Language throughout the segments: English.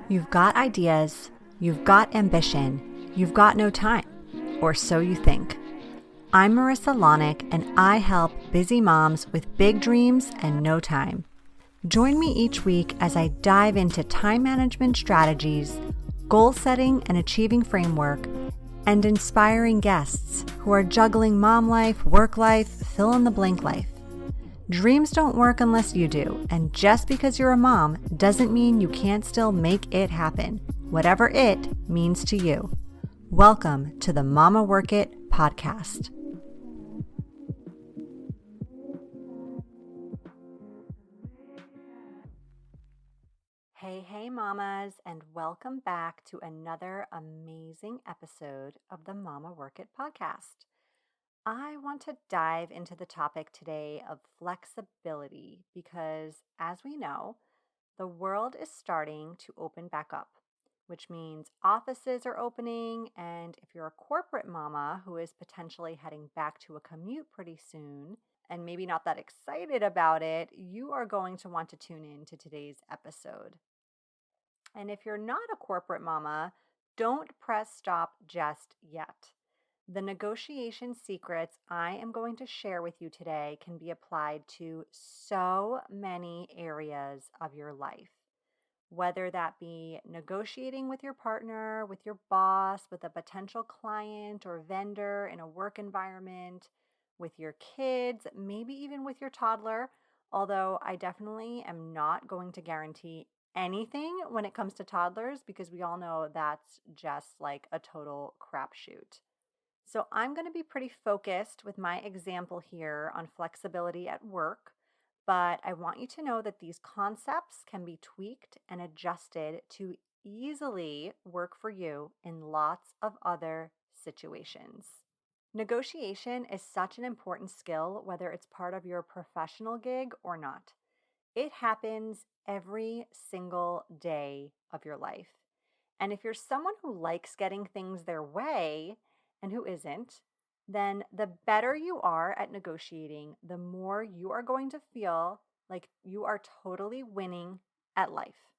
You've got ideas, you've got ambition, you've got no time, or so you think. I'm Marissa Lonick, and I help busy moms with big dreams and no time. Join me each week as I dive into time management strategies, goal setting and achieving framework, and inspiring guests who are juggling mom life, work life, fill in the blank life. Dreams don't work unless you do, and just because you're a mom doesn't mean you can't still make it happen, whatever it means to you. Welcome to the Mama Work It podcast. Hey mamas, and welcome back to another amazing episode of the Mama Work It podcast. I want to dive into the topic today of flexibility because, as we know, the world is starting to open back up, which means offices are opening, and if you're a corporate mama who is potentially heading back to a commute pretty soon, and maybe not that excited about it, you are going to want to tune in to today's episode. And if you're not a corporate mama, don't press stop just yet. The negotiation secrets I am going to share with you today can be applied to so many areas of your life, whether that be negotiating with your partner, with your boss, with a potential client or vendor in a work environment, with your kids, maybe even with your toddler, although I definitely am not going to guarantee anything when it comes to toddlers because we all know that's just like a total crapshoot. So I'm going to be pretty focused with my example here on flexibility at work, but I want you to know that these concepts can be tweaked and adjusted to easily work for you in lots of other situations. Negotiation is such an important skill, whether it's part of your professional gig or not. It happens every single day of your life. And if you're someone who likes getting things their way, and who isn't, then the better you are at negotiating, the more you are going to feel like you are totally winning at life.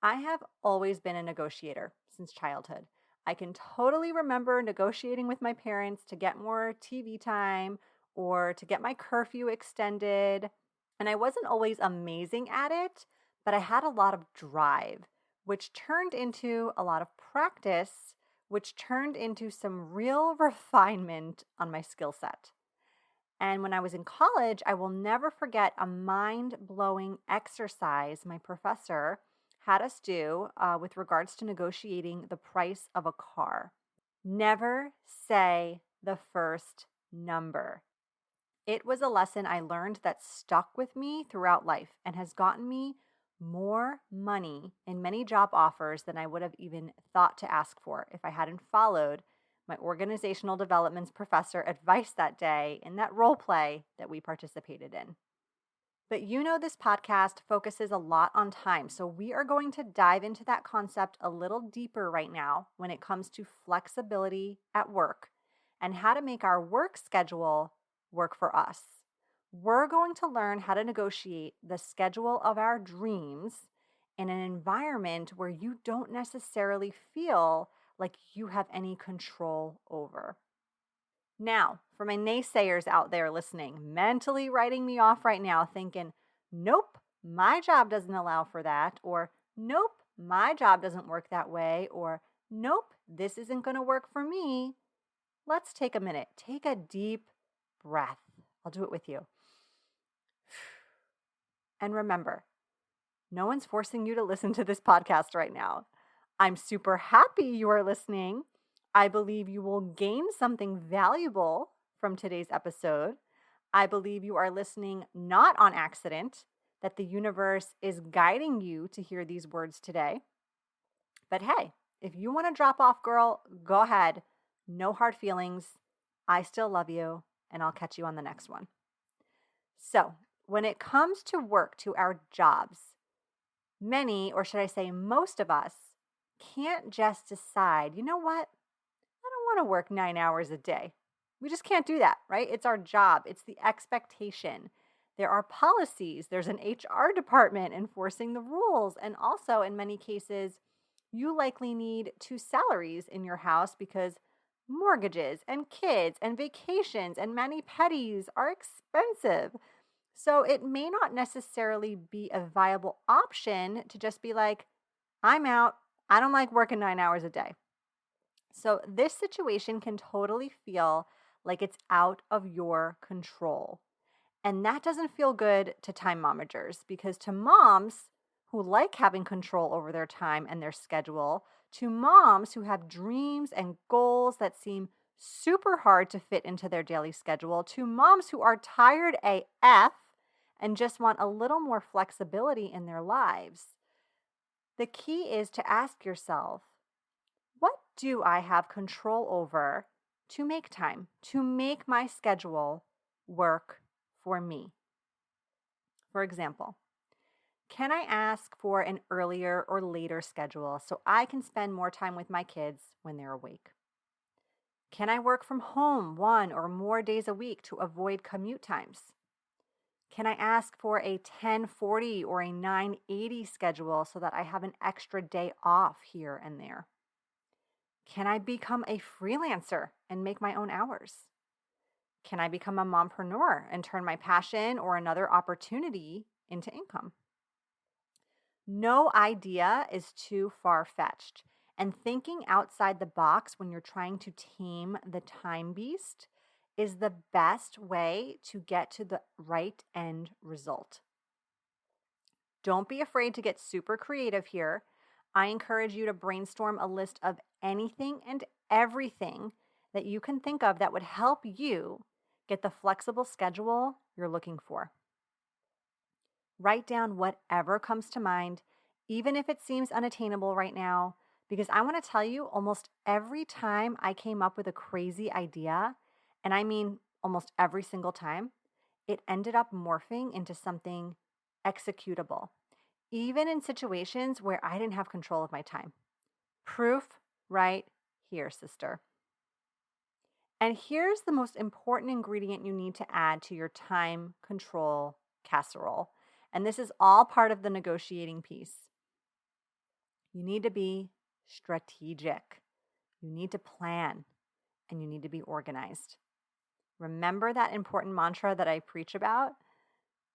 I have always been a negotiator since childhood. I can totally remember negotiating with my parents to get more TV time or to get my curfew extended. And I wasn't always amazing at it, but I had a lot of drive, which turned into a lot of practice, which turned into some real refinement on my skill set. And when I was in college, I will never forget a mind-blowing exercise my professor had us do with regards to negotiating the price of a car. Never say the first number. It was a lesson I learned that stuck with me throughout life and has gotten me more money in many job offers than I would have even thought to ask for if I hadn't followed my organizational development's professor advice that day in that role play that we participated in. But you know, this podcast focuses a lot on time, so we are going to dive into that concept a little deeper right now when it comes to flexibility at work and how to make our work schedule work for us. We're going to learn how to negotiate the schedule of our dreams in an environment where you don't necessarily feel like you have any control over. Now, for my naysayers out there listening, mentally writing me off right now, thinking, nope, my job doesn't allow for that, or nope, my job doesn't work that way, or nope, this isn't going to work for me. Let's take a minute. Take a deep breath. I'll do it with you. And remember, no one's forcing you to listen to this podcast right now. I'm super happy you are listening. I believe you will gain something valuable from today's episode. I believe you are listening not on accident, that the universe is guiding you to hear these words today. But hey, if you want to drop off, girl, go ahead. No hard feelings. I still love you, and I'll catch you on the next one. So, when it comes to work, to our jobs, many, or should I say most of us, can't just decide, you know what? I don't want to work 9 hours a day. We just can't do that, right? It's our job. It's the expectation. There are policies. There's an HR department enforcing the rules. And also, in many cases, You likely need two salaries in your house because mortgages and kids and vacations and mani-pedis are expensive. So it may not necessarily be a viable option to just be like, I'm out. I don't like working 9 hours a day. So this situation can totally feel like it's out of your control. And that doesn't feel good to time momagers because to moms who like having control over their time and their schedule, to moms who have dreams and goals that seem super hard to fit into their daily schedule, to moms who are tired AF and just want a little more flexibility in their lives. The key is to ask yourself, what do I have control over to make time, to make my schedule work for me? For example, can I ask for an earlier or later schedule so I can spend more time with my kids when they're awake? Can I work from home 1 or more days a week to avoid commute times? Can I ask for a 1040 or a 980 schedule so that I have an extra day off here and there? Can I become a freelancer and make my own hours? Can I become a mompreneur and turn my passion or another opportunity into income? No idea is too far-fetched, and thinking outside the box when you're trying to tame the time beast is the best way to get to the right end result. Don't be afraid to get super creative here. I encourage you to brainstorm a list of anything and everything that you can think of that would help you get the flexible schedule you're looking for. Write down whatever comes to mind, even if it seems unattainable right now, because I want to tell you, almost every time I came up with a crazy idea, and I mean almost every single time, it ended up morphing into something executable, even in situations where I didn't have control of my time. Proof right here, sister. And here's the most important ingredient you need to add to your time control casserole. And this is all part of the negotiating piece. You need to be strategic. You need to plan, and you need to be organized. Remember that important mantra that I preach about?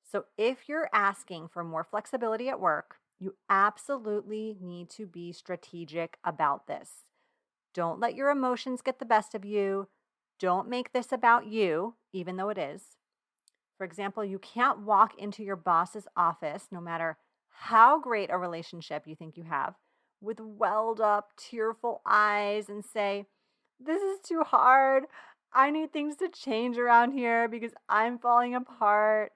So if you're asking for more flexibility at work, you absolutely need to be strategic about this. Don't let your emotions get the best of you. Don't make this about you, even though it is. For example, you can't walk into your boss's office, no matter how great a relationship you think you have, with welled up, tearful eyes and say, "This is too hard. I need things to change around here because I'm falling apart."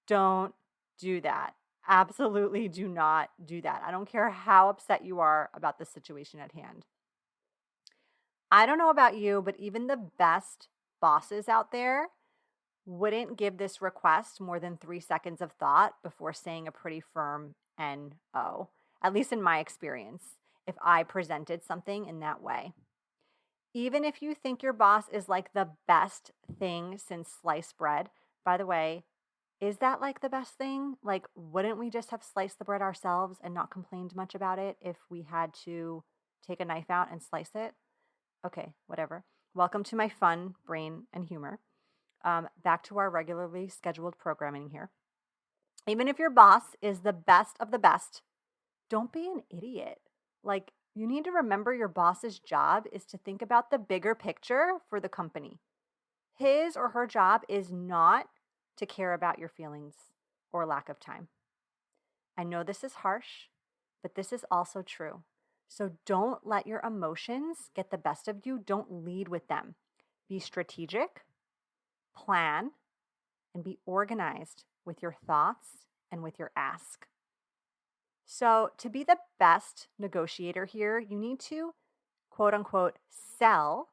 Don't do that. Absolutely do not do that. I don't care how upset you are about the situation at hand. I don't know about you, but even the best bosses out there wouldn't give this request more than 3 seconds of thought before saying a pretty firm NO, at least in my experience, if I presented something in that way. Even if you think your boss is like the best thing since sliced bread, by the way, is that like the best thing? Like, wouldn't we just have sliced the bread ourselves and not complained much about it if we had to take a knife out and slice it? Okay, whatever. Welcome to my fun brain and humor. Back to our regularly scheduled programming here. Even if your boss is the best of the best, don't be an idiot. Like, you need to remember your boss's job is to think about the bigger picture for the company. His or her job is not to care about your feelings or lack of time. I know this is harsh, but this is also true. So don't let your emotions get the best of you. Don't lead with them. Be strategic, plan, and be organized with your thoughts and with your ask. So to be the best negotiator here, you need to, quote unquote, sell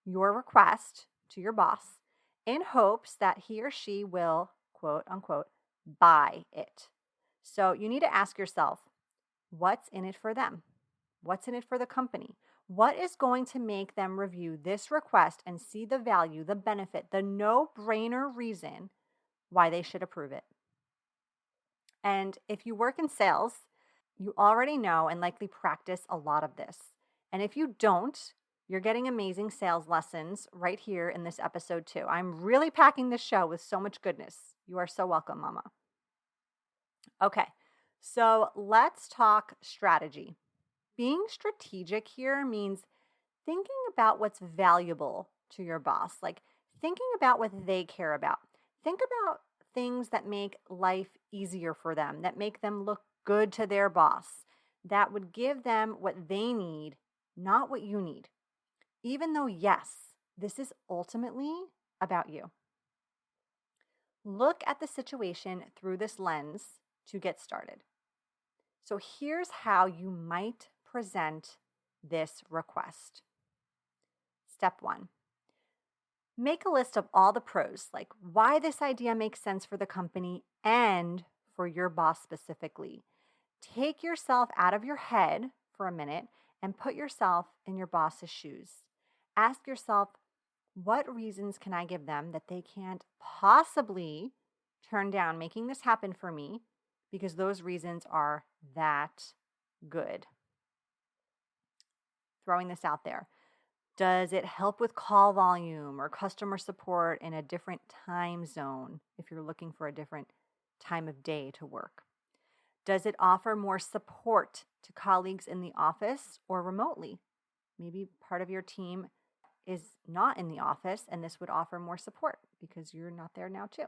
your request to your boss in hopes that he or she will, quote unquote, buy it. So you need to ask yourself, what's in it for them? What's in it for the company? What is going to make them review this request and see the value, the benefit, the no-brainer reason why they should approve it? And if you work in sales, You already know and likely practice a lot of this. And if you don't, you're getting amazing sales lessons right here in this episode, too. I'm really packing this show with so much goodness. You are so welcome, Mama. Okay, so let's talk strategy. Being strategic here means thinking about what's valuable to your boss, like thinking about what they care about. Think about things that make life easier for them, that make them look good to their boss, that would give them what they need, not what you need. Even though, yes, this is ultimately about you. Look at the situation through this lens to get started. So here's how you might present this request. Step 1. Make a list of all the pros, like why this idea makes sense for the company and for your boss specifically. Take yourself out of your head for a minute and put yourself in your boss's shoes. Ask yourself, what reasons can I give them that they can't possibly turn down making this happen for me? Because those reasons are that good. Throwing this out there. Does it help with call volume or customer support in a different time zone if you're looking for a different time of day to work? Does it offer more support to colleagues in the office or remotely? Maybe part of your team is not in the office and this would offer more support because you're not there now too.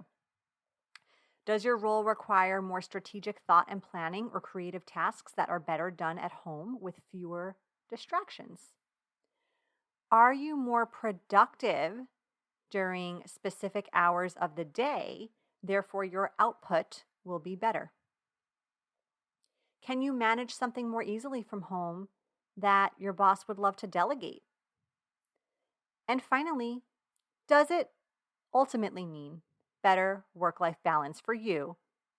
Does your role require more strategic thought and planning or creative tasks that are better done at home with fewer distractions? Are you more productive during specific hours of the day? Therefore, your output will be better. Can you manage something more easily from home that your boss would love to delegate? And finally, does it ultimately mean better work-life balance for you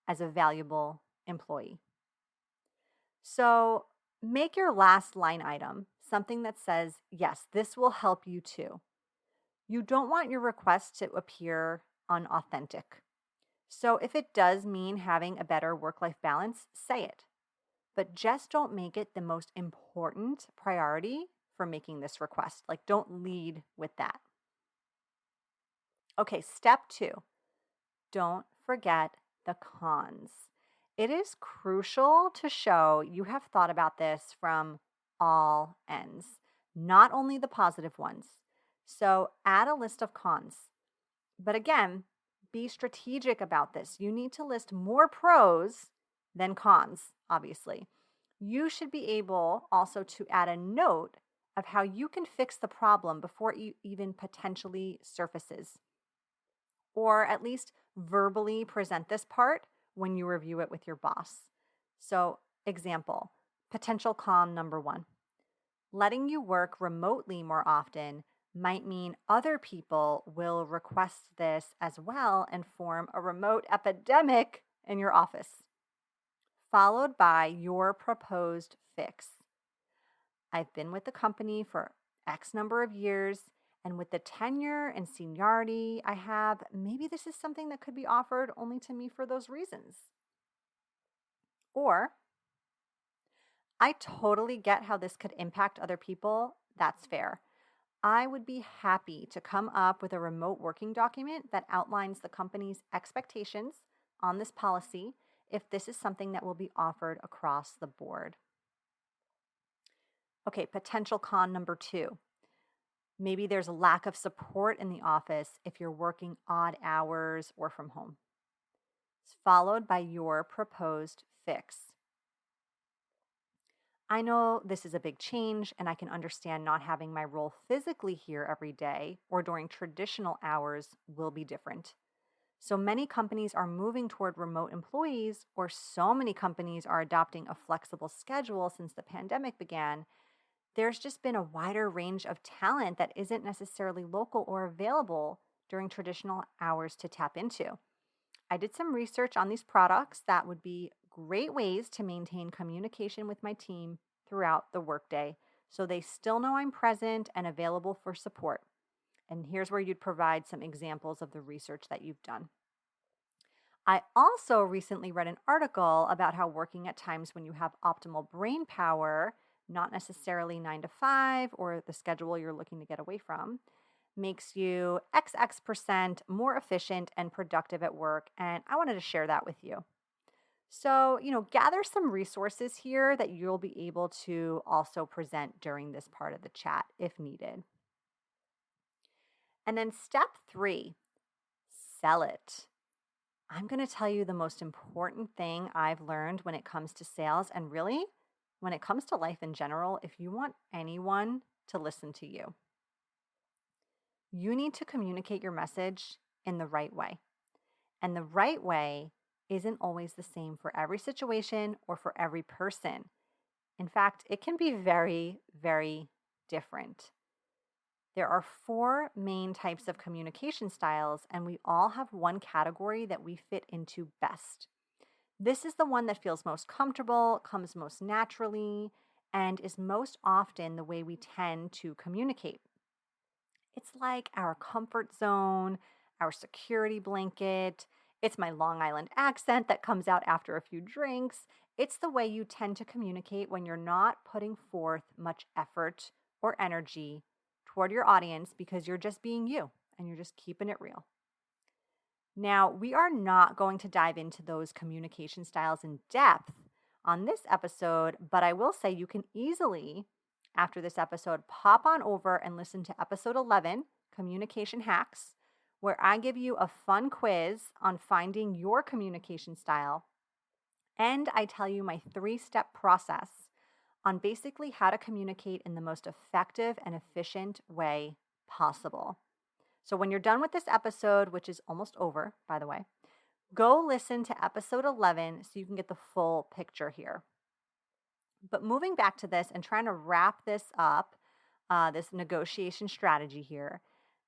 as a valuable employee? So make your last line item something that says, yes, this will help you too. You don't want your request to appear unauthentic. So if it does mean having a better work-life balance, say it. But just don't make it the most important priority for making this request. Like, don't lead with that. Okay, step 2. Don't forget the cons. It is crucial to show you have thought about this from all ends, not only the positive ones. So add a list of cons. But again, be strategic about this. You need to list more pros than cons, obviously. You should be able also to add a note of how you can fix the problem before it even potentially surfaces. Or at least verbally present this part when you review it with your boss. So, example, potential con number 1. Letting you work remotely more often might mean other people will request this as well and form a remote epidemic in your office. Followed by your proposed fix. I've been with the company for X number of years, and with the tenure and seniority I have, maybe this is something that could be offered only to me for those reasons. Or, I totally get how this could impact other people. That's fair. I would be happy to come up with a remote working document that outlines the company's expectations on this policy if this is something that will be offered across the board. Okay, potential con number 2. Maybe there's a lack of support in the office if you're working odd hours or from home. It's followed by your proposed fix. I know this is a big change, and I can understand not having my role physically here every day or during traditional hours will be different. So many companies are moving toward remote employees, or so many companies are adopting a flexible schedule since the pandemic began. There's just been a wider range of talent that isn't necessarily local or available during traditional hours to tap into. I did some research on these products that would be great ways to maintain communication with my team throughout the workday so they still know I'm present and available for support. And here's where you'd provide some examples of the research that you've done. I also recently read an article about how working at times when you have optimal brain power, not necessarily 9 to 5 or the schedule you're looking to get away from, makes you XX% more efficient and productive at work. And I wanted to share that with you. So, gather some resources here that you'll be able to also present during this part of the chat if needed. And then step 3, sell it. I'm going to tell you the most important thing I've learned when it comes to sales and really when it comes to life in general, if you want anyone to listen to you. You need to communicate your message in the right way. And the right way isn't always the same for every situation or for every person. In fact, it can be very, very different. There are 4 main types of communication styles, and we all have one category that we fit into best. This is the one that feels most comfortable, comes most naturally, and is most often the way we tend to communicate. It's like our comfort zone, our security blanket. It's my Long Island accent that comes out after a few drinks. It's the way you tend to communicate when you're not putting forth much effort or energy toward your audience because you're just being you and you're just keeping it real. Now, we are not going to dive into those communication styles in depth on this episode, but I will say you can easily, after this episode, pop on over and listen to episode 11, Communication Hacks, where I give you a fun quiz on finding your communication style. And I tell you my 3-step process on basically how to communicate in the most effective and efficient way possible. So when you're done with this episode, which is almost over, by the way, go listen to episode 11 so you can get the full picture here. But moving back to this and trying to wrap this up, this negotiation strategy here,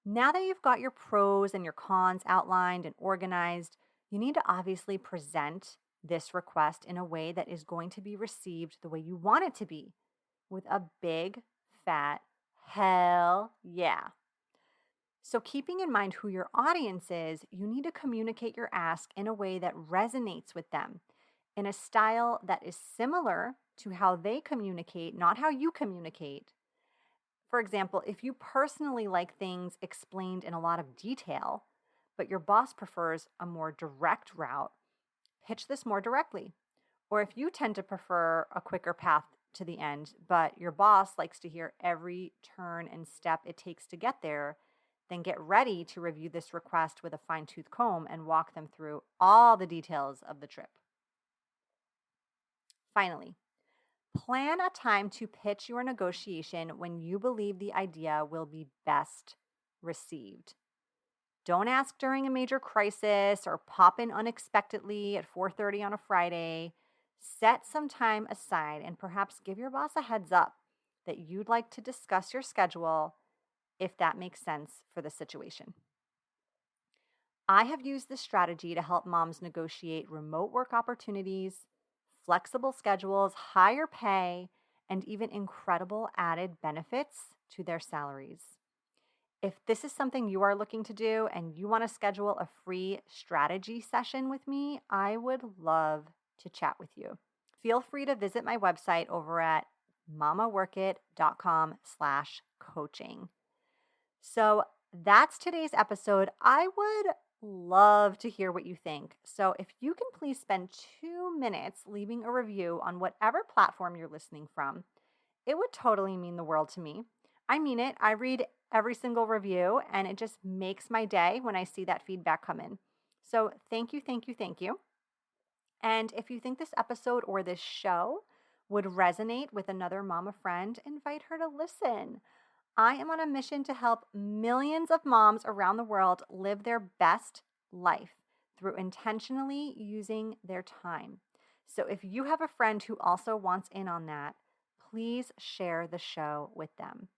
now that you've got your pros and your cons outlined and organized, you need to obviously present this request in a way that is going to be received the way you want it to be, with a big, fat, hell yeah. So keeping in mind who your audience is, you need to communicate your ask in a way that resonates with them, in a style that is similar to how they communicate, not how you communicate. For example, if you personally like things explained in a lot of detail, but your boss prefers a more direct route, pitch this more directly. Or if you tend to prefer a quicker path to the end, but your boss likes to hear every turn and step it takes to get there, then get ready to review this request with a fine-tooth comb and walk them through all the details of the trip. Finally, plan a time to pitch your negotiation when you believe the idea will be best received. Don't ask during a major crisis or pop in unexpectedly at 4:30 on a Friday. Set some time aside and perhaps give your boss a heads up that you'd like to discuss your schedule if that makes sense for the situation. I have used this strategy to help moms negotiate remote work opportunities, flexible schedules, higher pay, and even incredible added benefits to their salaries. If this is something you are looking to do and you want to schedule a free strategy session with me, I would love to chat with you. Feel free to visit my website over at mamaworkit.com/coaching. So that's today's episode. I would love to hear what you think. So if you can please spend 2 minutes leaving a review on whatever platform you're listening from, it would totally mean the world to me. I mean it. I read every single review and it just makes my day when I see that feedback come in. So thank you, thank you, thank you. And if you think this episode or this show would resonate with another mama friend, invite her to listen. I am on a mission to help millions of moms around the world live their best life through intentionally using their time. So if you have a friend who also wants in on that, please share the show with them.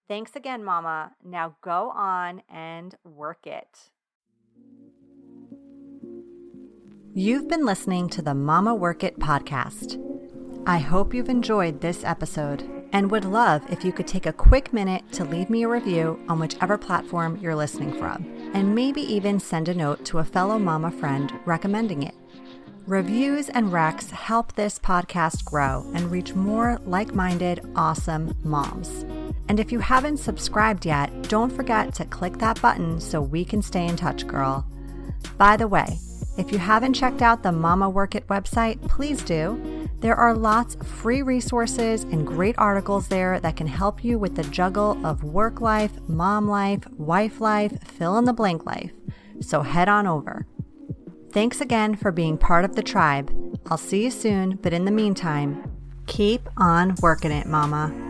Thanks again, Mama. Now go on and work it. You've been listening to the Mama Work It podcast. I hope you've enjoyed this episode and would love if you could take a quick minute to leave me a review on whichever platform you're listening from. and maybe even send a note to a fellow mama friend recommending it. Reviews and recs help this podcast grow and reach more like-minded, awesome moms. And if you haven't subscribed yet, don't forget to click that button so we can stay in touch, girl. By the way, if you haven't checked out the Mama Work It website, please do. There are lots of free resources and great articles there that can help you with the juggle of work life, mom life, wife life, fill in the blank life. So head on over. Thanks again for being part of the tribe. I'll see you soon, but in the meantime, keep on working it, mama.